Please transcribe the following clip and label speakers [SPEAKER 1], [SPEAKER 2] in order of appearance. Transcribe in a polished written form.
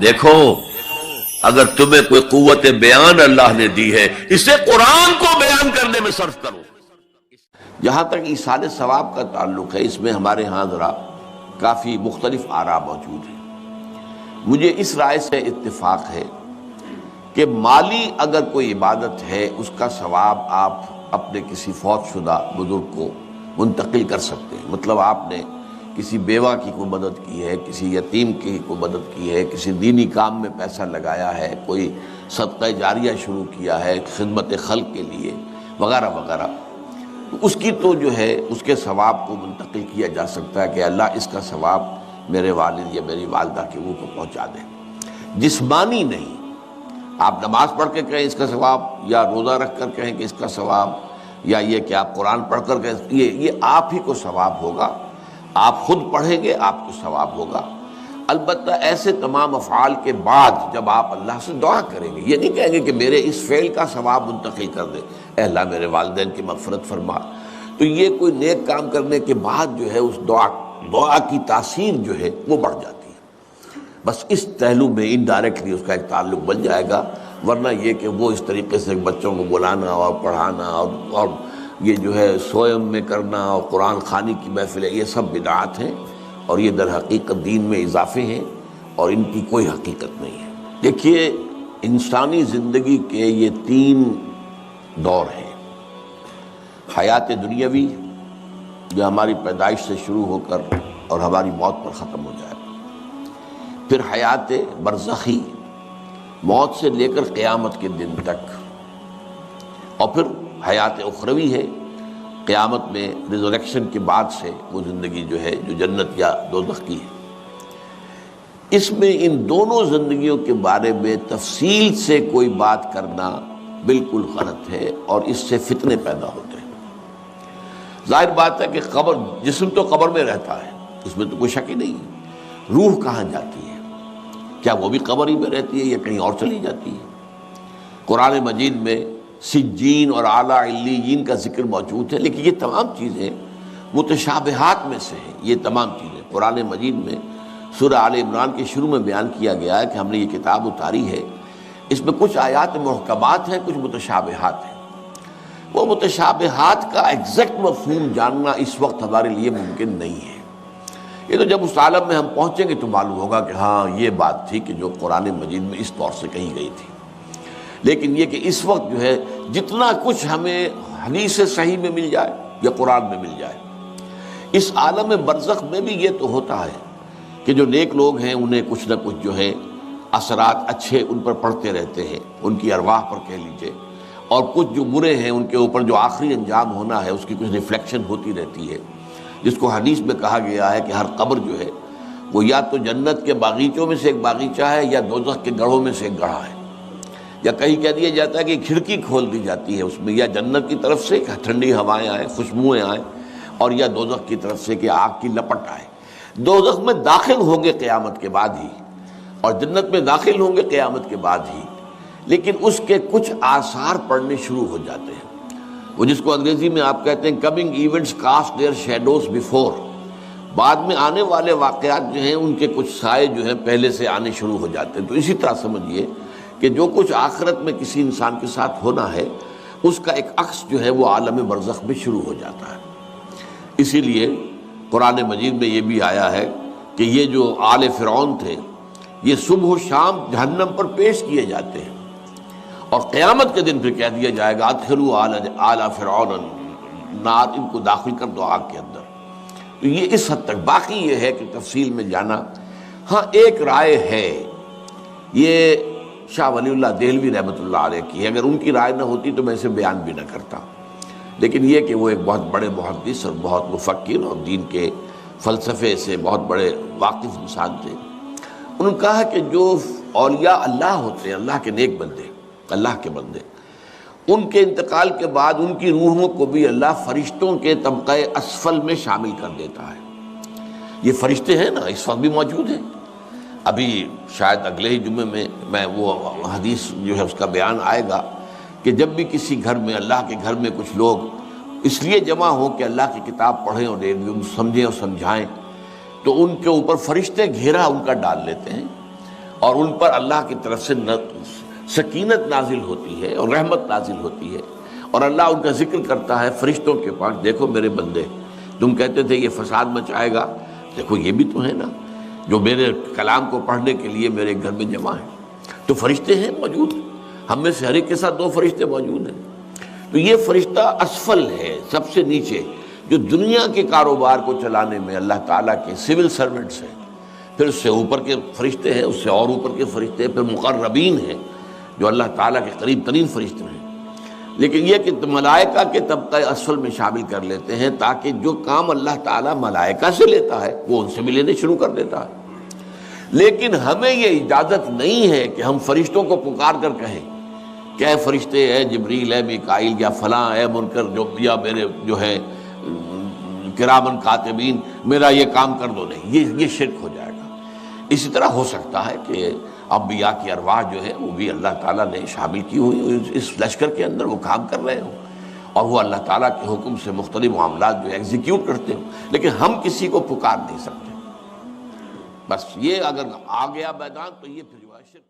[SPEAKER 1] دیکھو اگر تمہیں کوئی قوت بیان اللہ نے دی ہے اسے قرآن کو بیان کرنے میں صرف کرو۔ جہاں تک ایصال ثواب کا تعلق ہے اس میں ہمارے ہاں ذرا کافی مختلف آراء موجود ہیں۔ مجھے اس رائے سے اتفاق ہے کہ مالی اگر کوئی عبادت ہے اس کا ثواب آپ اپنے کسی فوت شدہ بزرگ کو منتقل کر سکتے ہیں۔ مطلب آپ نے کسی بیوہ کی کوئی مدد کی ہے، کسی یتیم کی کوئی مدد کی ہے، کسی دینی کام میں پیسہ لگایا ہے، کوئی صدقہ جاریہ شروع کیا ہے خدمت خلق کے لیے وغیرہ وغیرہ، اس کی تو جو ہے اس کے ثواب کو منتقل کیا جا سکتا ہے کہ اللہ اس کا ثواب میرے والد یا میری والدہ کی روح کو پہنچا دے۔ جسمانی نہیں، آپ نماز پڑھ کے کہیں اس کا ثواب، یا روزہ رکھ کر کہیں کہ اس کا ثواب، یا یہ کہ آپ قرآن پڑھ کر کہیں یہ آپ ہی کو ثواب ہوگا، آپ خود پڑھیں گے آپ کو ثواب ہوگا۔ البتہ ایسے تمام افعال کے بعد جب آپ اللہ سے دعا کریں گے، یہ نہیں کہیں گے کہ میرے اس فعل کا ثواب منتقل کر دے، اے اللہ میرے والدین کی مغفرت فرما، تو یہ کوئی نیک کام کرنے کے بعد جو ہے اس دعا کی تاثیر جو ہے وہ بڑھ جاتی ہے۔ بس اس پہلو میں انڈائریکٹلی اس کا ایک تعلق بن جائے گا، ورنہ یہ کہ وہ اس طریقے سے بچوں کو بلانا اور پڑھانا اور یہ جو ہے سوئم میں کرنا اور قرآن خوانی کی محفلیں، یہ سب بدعات ہیں اور یہ در حقیقت دین میں اضافے ہیں اور ان کی کوئی حقیقت نہیں ہے۔ دیکھیے انسانی زندگی کے یہ 3 دور ہیں۔ حیات دنیاوی جو ہماری پیدائش سے شروع ہو کر اور ہماری موت پر ختم ہو جائے، پھر حیات برزخی موت سے لے کر قیامت کے دن تک، اور پھر حیات اخروی ہے قیامت میں ریزوریکشن کے بعد سے وہ زندگی جو ہے جو جنت یا دوزخ کی ہے۔ اس میں ان دونوں زندگیوں کے بارے میں تفصیل سے کوئی بات کرنا بالکل غلط ہے اور اس سے فتنے پیدا ہوتے ہیں۔ ظاہر بات ہے کہ قبر، جسم تو قبر میں رہتا ہے، اس میں تو کوئی شک ہی نہیں ہے، روح کہاں جاتی ہے؟ کیا وہ بھی قبر ہی میں رہتی ہے یا کہیں اور چلی جاتی ہے؟ قرآن مجید میں سجین اور اعلیٰ علیین کا ذکر موجود ہے، لیکن یہ تمام چیزیں متشابہات میں سے ہیں۔ یہ تمام چیزیں قرآن مجید میں سورہ آل عمران کے شروع میں بیان کیا گیا ہے کہ ہم نے یہ کتاب اتاری ہے، اس میں کچھ آیات محکمات ہیں، کچھ متشابہات ہیں۔ وہ متشابہات کا ایگزیکٹ مفہوم جاننا اس وقت ہمارے لیے ممکن نہیں ہے۔ یہ تو جب اس عالم میں ہم پہنچیں گے تو معلوم ہوگا کہ ہاں یہ بات تھی کہ جو قرآن مجید میں اس طور سے کہی گئی تھی۔ لیکن یہ کہ اس وقت جو ہے جتنا کچھ ہمیں حدیث صحیح میں مل جائے یا قرآن میں مل جائے، اس عالم برزخ میں بھی یہ تو ہوتا ہے کہ جو نیک لوگ ہیں انہیں کچھ نہ کچھ جو ہے اثرات اچھے ان پر پڑتے رہتے ہیں، ان کی ارواح پر کہہ لیجئے، اور کچھ جو برے ہیں ان کے اوپر جو آخری انجام ہونا ہے اس کی کچھ ریفلیکشن ہوتی رہتی ہے، جس کو حدیث میں کہا گیا ہے کہ ہر قبر جو ہے وہ یا تو جنت کے باغیچوں میں سے ایک باغیچہ ہے یا دوزخ کے گڑھوں میں سے ایک گڑھا ہے، یا کہیں کہہ دیا جاتا ہے کہ کھڑکی کھول دی جاتی ہے اس میں، یا جنت کی طرف سے ٹھنڈی ہوائیں آئیں، خوشبوئیں آئیں، اور یا دوزخ کی طرف سے کہ آگ کی لپٹ آئے۔ دوزخ میں داخل ہوں گے قیامت کے بعد ہی، اور جنت میں داخل ہوں گے قیامت کے بعد ہی، لیکن اس کے کچھ آثار پڑنے شروع ہو جاتے ہیں۔ وہ جس کو انگریزی میں آپ کہتے ہیں coming events cast their shadows before, بعد میں آنے والے واقعات جو ہیں ان کے کچھ سائے جو ہیں پہلے سے آنے شروع ہو جاتے ہیں۔ تو اسی طرح سمجھیے کہ جو کچھ آخرت میں کسی انسان کے ساتھ ہونا ہے اس کا ایک عکس جو ہے وہ عالم برزخ میں شروع ہو جاتا ہے۔ اسی لیے قرآن مجید میں یہ بھی آیا ہے کہ یہ جو آل فرعون تھے یہ صبح و شام جہنم پر پیش کیے جاتے ہیں، اور قیامت کے دن پھر کہہ دیا جائے گا ادخلوا آل فرعون النار، ان کو داخل کر دو آگ کے اندر۔ تو یہ اس حد تک، باقی یہ ہے کہ تفصیل میں جانا، ہاں ایک رائے ہے، یہ شاہ ولی اللہ دہلوی رحمۃ اللہ علیہ کی، اگر ان کی رائے نہ ہوتی تو میں اسے بیان بھی نہ کرتا، لیکن یہ کہ وہ ایک بہت بڑے محدث اور بہت مفکر اور دین کے فلسفے سے بہت بڑے واقف انسان تھے۔ انہوں نے کہا کہ جو اولیاء اللہ ہوتے ہیں، اللہ کے نیک بندے، اللہ کے بندے، ان کے انتقال کے بعد ان کی روحوں کو بھی اللہ فرشتوں کے طبقہ اسفل میں شامل کر دیتا ہے۔ یہ فرشتے ہیں نا اس وقت بھی موجود ہیں، ابھی شاید اگلے ہی جمعے میں وہ حدیث جو ہے اس کا بیان آئے گا کہ جب بھی کسی گھر میں، اللہ کے گھر میں کچھ لوگ اس لیے جمع ہوں کہ اللہ کی کتاب پڑھیں اور سمجھیں اور سمجھائیں، تو ان کے اوپر فرشتے گھیرا ان کا ڈال لیتے ہیں، اور ان پر اللہ کی طرف سے سکینت نازل ہوتی ہے اور رحمت نازل ہوتی ہے، اور اللہ ان کا ذکر کرتا ہے فرشتوں کے پاس، دیکھو میرے بندے، تم کہتے تھے یہ فساد مچائے گا، دیکھو یہ بھی تو ہے نا جو میرے کلام کو پڑھنے کے لیے میرے گھر میں جمع ہیں۔ تو فرشتے ہیں موجود، ہم میں سے ہر ایک کے ساتھ 2 فرشتے موجود ہیں۔ تو یہ فرشتہ اسفل ہے، سب سے نیچے، جو دنیا کے کاروبار کو چلانے میں اللہ تعالیٰ کے سول سرونٹس ہیں۔ پھر اس سے اوپر کے فرشتے ہیں، اس سے اور اوپر کے فرشتے ہیں، پھر مقربین ہیں جو اللہ تعالیٰ کے قریب ترین فرشتے ہیں۔ لیکن یہ کہ ملائکہ کے طبقہ اسفل میں شامل کر لیتے ہیں تاکہ جو کام اللہ تعالیٰ ملائکہ سے لیتا ہے وہ ان سے بھی لینے شروع کر دیتا ہے۔ لیکن ہمیں یہ اجازت نہیں ہے کہ ہم فرشتوں کو پکار کر کہیں کہ اے فرشتے، اے جبریل، اے میکائیل، یا فلاں، اے منکر، جو یا میرے جو ہے کرامن کاتبین، میرا یہ کام کر دو۔ نہیں، یہ شرک ہو جائے گا۔ اسی طرح ہو سکتا ہے کہ انبیاء کی ارواح جو ہے وہ بھی اللہ تعالیٰ نے شامل کی ہوئی اس لشکر کے اندر، وہ کام کر رہے ہوں اور وہ اللہ تعالیٰ کے حکم سے مختلف معاملات جو ایگزیکیوٹ کرتے ہوں، لیکن ہم کسی کو پکار نہیں سکتے۔ بس یہ اگر آ گیا میدان تو یہ پھر جو ہے شرک